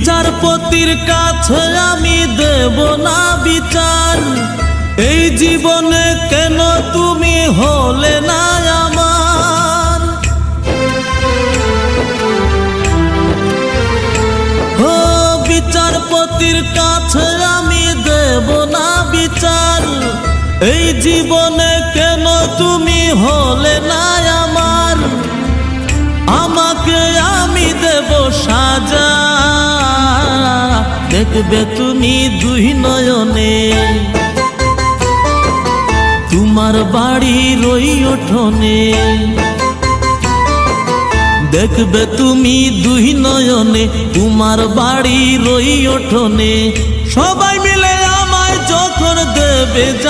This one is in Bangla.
বিচারপতির কাছে আমি দেব না বিচার, এই জীবনে কেন তুমি হলে না আমার। ও বিচারপতির কাছে আমি দেব না বিচার, এই জীবনে কেন তুমি হলে না আমার। আমাকে আমি দেব সাজা, দেখবে তুমি দুই নয়নে, তোমার বাড়ির ওই উঠোনে। দেখবে তুমি দুই নয়নে, তোমার বাড়ির ওই উঠোনে। সবাই মিলে আমায় যখন দেবে